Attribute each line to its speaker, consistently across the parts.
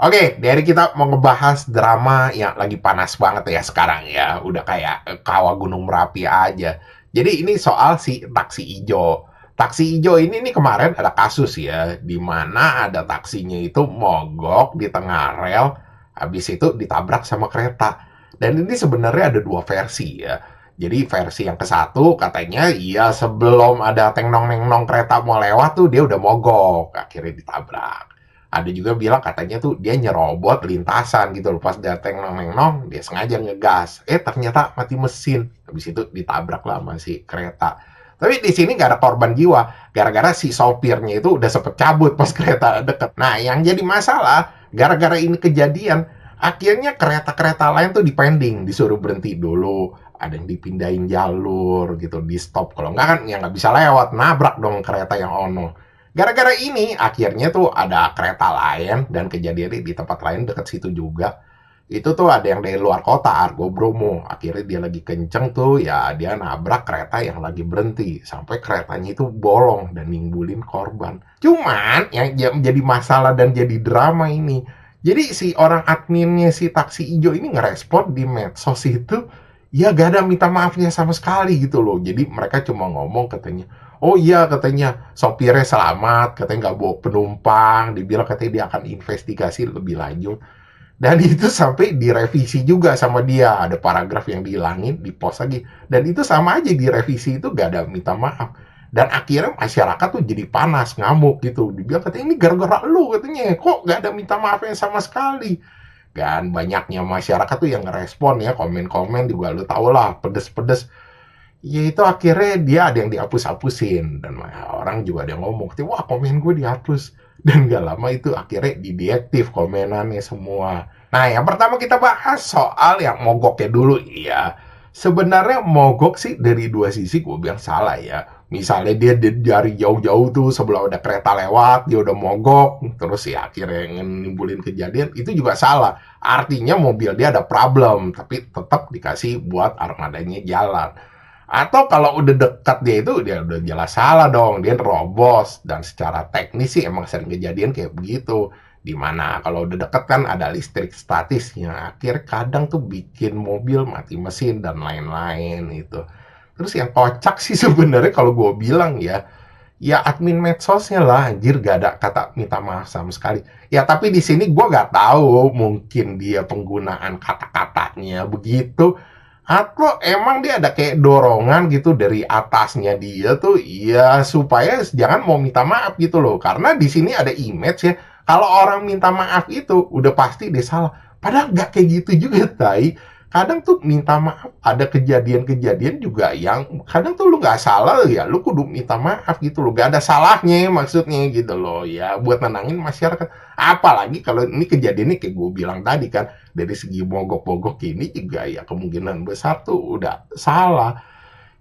Speaker 1: Oke, dari kita mau ngebahas drama yang lagi panas banget ya sekarang ya, udah kayak kawah gunung Merapi aja. Jadi ini soal si taksi ijo. Taksi ijo ini kemarin ada kasus ya, di mana ada taksinya itu mogok di tengah rel, habis itu ditabrak sama kereta. Dan ini sebenarnya ada dua versi ya. Jadi versi yang ke satu katanya iya sebelum ada teng nong neng nong kereta mau lewat tuh dia udah mogok, akhirnya ditabrak. Ada juga bilang katanya tuh dia nyerobot lintasan gitu loh, pas dateng nong neng nong dia sengaja ngegas, ternyata mati mesin, habis itu ditabrak lah sama si kereta. Tapi di sini gak ada korban jiwa gara-gara si sopirnya itu udah sempet cabut pas kereta deket. Nah yang jadi masalah gara-gara ini kejadian akhirnya kereta-kereta lain tuh dipending, disuruh berhenti dulu, ada yang dipindahin jalur gitu, di stop, kalau enggak kan ya nggak bisa lewat, nabrak dong kereta yang ono. Gara-gara ini akhirnya tuh ada kereta lain dan kejadiannya di tempat lain deket situ juga. Itu tuh ada yang dari luar kota, Argo Bromo. Akhirnya dia lagi kenceng tuh, ya dia nabrak kereta yang lagi berhenti. Sampai keretanya itu bolong dan nimbulin korban. Cuman yang menjadi masalah dan jadi drama ini. Jadi si orang adminnya si taksi ijo ini ngerespon di medsos itu, ya gak ada minta maafnya sama sekali gitu loh. Jadi mereka cuma ngomong katanya, oh iya katanya sopirnya selamat, katanya nggak bawa penumpang, dibilang katanya dia akan investigasi lebih lanjut. Dan itu sampai direvisi juga sama dia, ada paragraf yang dihilangin, di post lagi. Dan itu sama aja direvisi itu gak ada minta maaf. Dan akhirnya masyarakat tuh jadi panas, ngamuk gitu. Dibilang katanya ini gara-gara lu katanya, kok gak ada minta maafnya sama sekali. Dan banyaknya masyarakat tuh yang ngerespon ya, komen-komen juga lu tau lah, pedes-pedes. Ya itu akhirnya dia ada yang dihapus-hapusin dan orang juga ada yang ngomong, wah komen gue dihapus. Dan gak lama itu akhirnya dideaktif komenannya semua. Nah yang pertama kita bahas soal yang mogoknya dulu ya. Sebenarnya mogok sih dari dua sisi gue bilang salah ya. Misalnya dia dari jauh-jauh tuh sebelum ada kereta lewat, dia udah mogok, terus ya akhirnya nimbulin kejadian, itu juga salah. Artinya mobil dia ada problem, tapi tetap dikasih buat armadanya jalan. Atau kalau udah dekat dia udah jelas salah dong, dia nerobos. Dan secara teknis sih emang sering kejadian kayak begitu. Dimana kalau udah deket kan ada listrik statis yang akhir kadang tuh bikin mobil mati mesin dan lain-lain itu. Terus yang kocak sih sebenarnya kalau gue bilang ya admin medsosnya lah anjir gak ada kata minta maaf sama sekali. Ya tapi di sini gue gak tahu mungkin dia penggunaan kata-katanya begitu atau emang dia ada kayak dorongan gitu dari atasnya dia tuh ya supaya jangan mau minta maaf gitu loh. Karena di sini ada image ya. Kalau orang minta maaf itu udah pasti dia salah. Padahal nggak kayak gitu juga, tai. Kadang tuh minta maaf ada kejadian-kejadian juga yang kadang tuh lu nggak salah ya lu kudu minta maaf gitu loh, gak ada salahnya maksudnya gitu loh ya buat nenangin masyarakat. Apalagi kalau ini kejadiannya kayak gue bilang tadi kan, dari segi mogok-mogok ini juga ya kemungkinan besar tuh udah salah.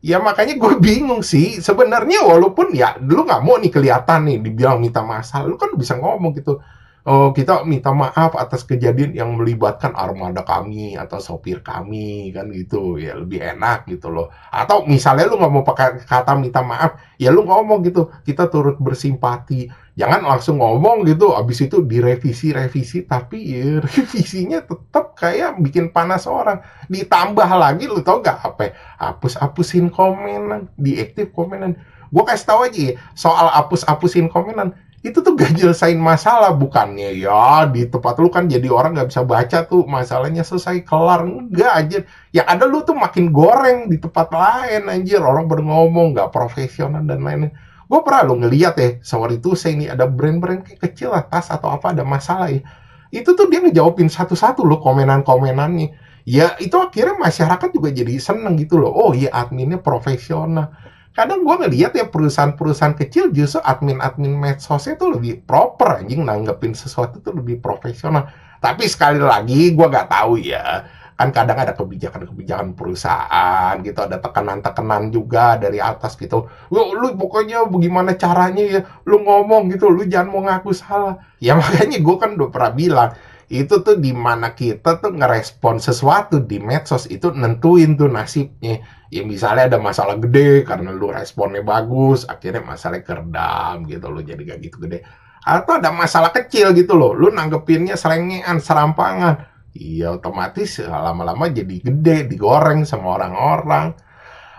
Speaker 1: Ya makanya gue bingung sih sebenarnya, walaupun ya lu nggak mau nih kelihatan nih dibilang minta masalah, lu kan bisa ngomong gitu, oh kita minta maaf atas kejadian yang melibatkan armada kami atau sopir kami kan gitu ya, lebih enak gitu loh. Atau misalnya lu nggak mau pakai kata minta maaf, ya lu ngomong gitu kita turut bersimpati, jangan langsung ngomong gitu abis itu direvisi-revisi tapi ya revisinya tetap kayak bikin panas orang. Ditambah lagi lu tau gak apa, hapus-hapusin komenan, diaktif komenan. Gue kasih tahu aja ya, soal hapus-hapusin komenan itu tuh gak nyelesain masalah, bukannya ya di tempat lu kan jadi orang gak bisa baca tuh masalahnya selesai kelar, enggak aja. Yang ada lu tuh makin goreng di tempat lain anjir, orang ngomong gak profesional dan lain-lain. Gue pernah lo ngeliat ya, sorry tuh saya ini ada brand-brand kayak kecil lah, tas atau apa ada masalah ya, itu tuh dia ngejawabin satu-satu loh komenan-komenannya. Ya itu akhirnya masyarakat juga jadi seneng gitu loh, oh iya adminnya profesional. Kadang gue ngeliat ya perusahaan-perusahaan kecil justru admin-admin medsosnya tuh lebih proper anjing, nanggepin sesuatu tuh lebih profesional. Tapi sekali lagi gue gak tahu ya, kan kadang ada kebijakan-kebijakan perusahaan gitu, ada tekanan-tekanan juga dari atas gitu. Lu pokoknya bagaimana caranya ya, lu ngomong gitu, lu jangan mau ngaku salah. Ya makanya gue kan udah pernah bilang, itu tuh dimana kita tuh ngerespon sesuatu di medsos itu nentuin tuh nasibnya. Ya misalnya ada masalah gede karena lu responnya bagus, akhirnya masalahnya keredam gitu, lu jadi gak gitu gede. Atau ada masalah kecil gitu loh, lu nanggepinnya selengean, serampangan, iya otomatis lama-lama jadi gede, digoreng sama orang-orang.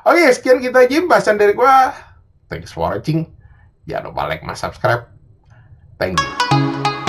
Speaker 1: Oke, sekian gitu aja bahasan dari gua. Thanks for watching. Jangan lupa like, subscribe. Thank you.